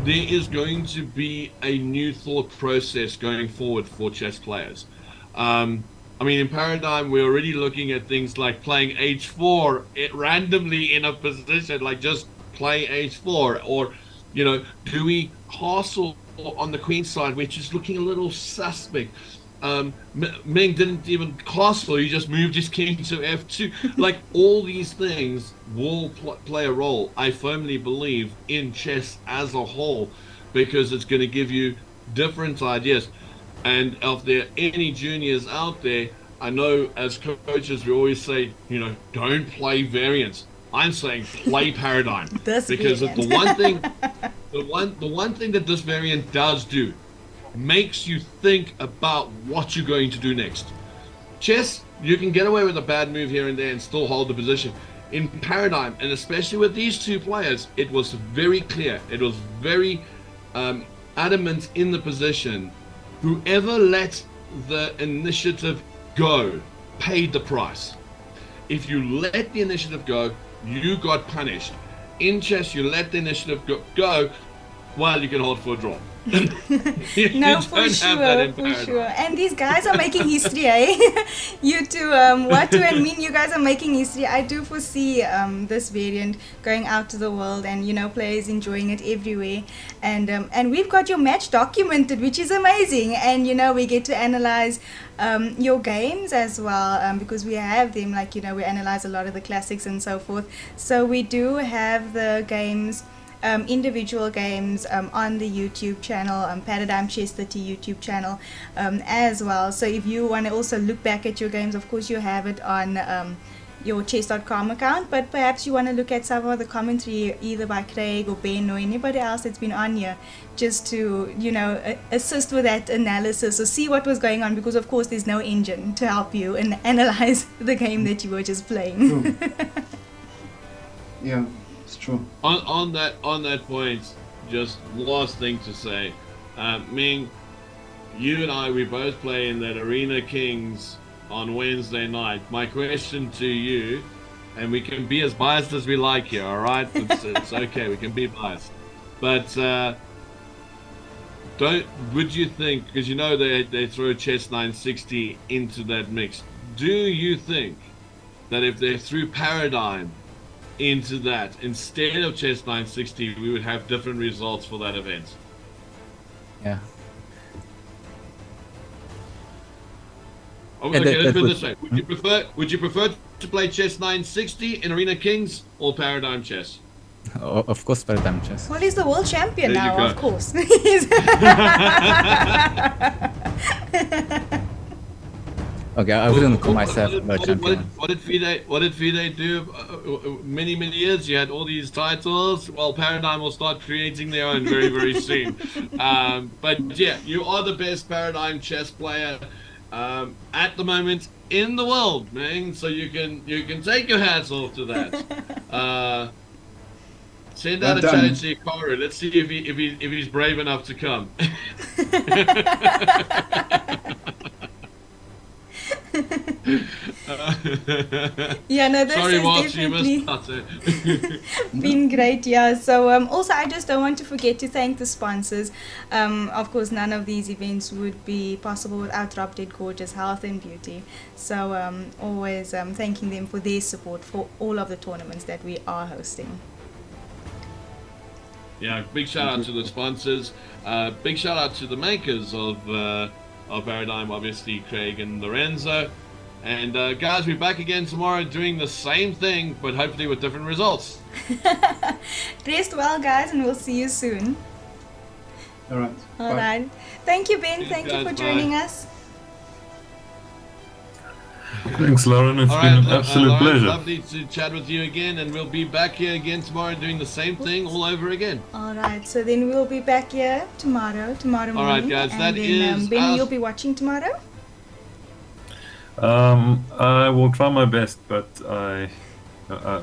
there is going to be a new thought process going forward for chess players. I mean, in Paradigm, we're already looking at things like playing h4 randomly in a position, like just play h4, or, you know, do we castle on the queen side, which is looking a little suspect. Ming didn't even castle, he just moved his king to f2. Like, all these things will play a role, I firmly believe, in chess as a whole, because it's going to give you different ideas. And if there are any juniors out there, I know as coaches we always say, you know, don't play variants. I'm saying play paradigm This because variant. the one thing, the one thing that this variant does do, makes you think about what you're going to do next. Chess, you can get away with a bad move here and there and still hold the position. In paradigm, and especially with these two players, it was very clear. It was very adamant in the position. Whoever let the initiative go paid the price. If you let the initiative go, you got punished. In chess, you let the initiative go, well, you can hold for a draw. No, for sure. And these guys are making history, eh? You two, Watu and Minh, you guys are making history. I do foresee this variant going out to the world, and you know, players enjoying it everywhere. And we've got your match documented, which is amazing. And you know, we get to analyze your games as well, because we have them. Like, you know, we analyze a lot of the classics and so forth. So we do have the games. Individual games on the YouTube channel, Paradigm Chess 30 YouTube channel as well. So if you want to also look back at your games, of course you have it on your chess.com account, but perhaps you want to look at some of the commentary either by Craig or Ben or anybody else that's been on here, just to, you know, assist with that analysis or see what was going on, because of course there's no engine to help you and analyze the game that you were just playing. Yeah. It's true. On that point, just last thing to say, Ming, you and I, we both play in that Arena Kings on Wednesday night. My question to you, and we can be as biased as we like here, all right? It's okay, we can be biased, but would you think, because you know they throw Chess 960 into that mix, do you think that if they threw Paradigm into that instead of Chess 960, we would have different results for that event? Yeah. Okay, let's put it this way. Would you prefer to play Chess 960 in Arena Kings or Paradigm Chess? Of course, Paradigm Chess. Well, he's the world champion There you now, go. of course. Okay, I wouldn't call myself world champion. What did FIDE do? Many years. You had all these titles. Well, Paradigm will start creating their own very soon. But yeah, you are the best Paradigm chess player at the moment in the world, man. So you can take your hats off to that. Send out a challenge to Hikaru. Let's see if he's brave enough to come. Yeah, no, this Sorry, has Watts, you definitely missed that. been great. Yeah, so also I just don't want to forget to thank the sponsors. Of course, none of these events would be possible without Drop Dead Gorgeous Health and Beauty. So always thanking them for their support for all of the tournaments that we are hosting. Yeah, big shout out to the sponsors. Big shout out to the makers of Paradigm, obviously Craig and Lorenzo. And guys, we're back again tomorrow doing the same thing, but hopefully with different results. Rest well, guys, and we'll see you soon. All right. All Bye. right. Thank you, Ben. Cheers, Thank you guys. for Bye. joining us. Thanks, Lauren. It's All been right, an absolute Lawrence, pleasure. lovely to chat with you again, and we'll be back here again tomorrow doing the same thing all over again. All right. So then we'll be back here tomorrow morning. All right, guys, and that then, is Ben, us. you'll be watching tomorrow? I will try my best, but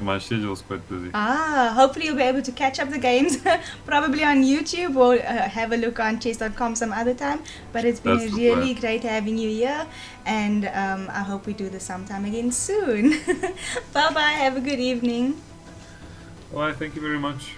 my schedule's quite busy. Hopefully you'll be able to catch up the games, probably on YouTube, or have a look on chess.com some other time. But it's been That's the really plan. great having you here, and I hope we do this sometime again soon. Bye bye. Have a good evening. Well, thank you very much.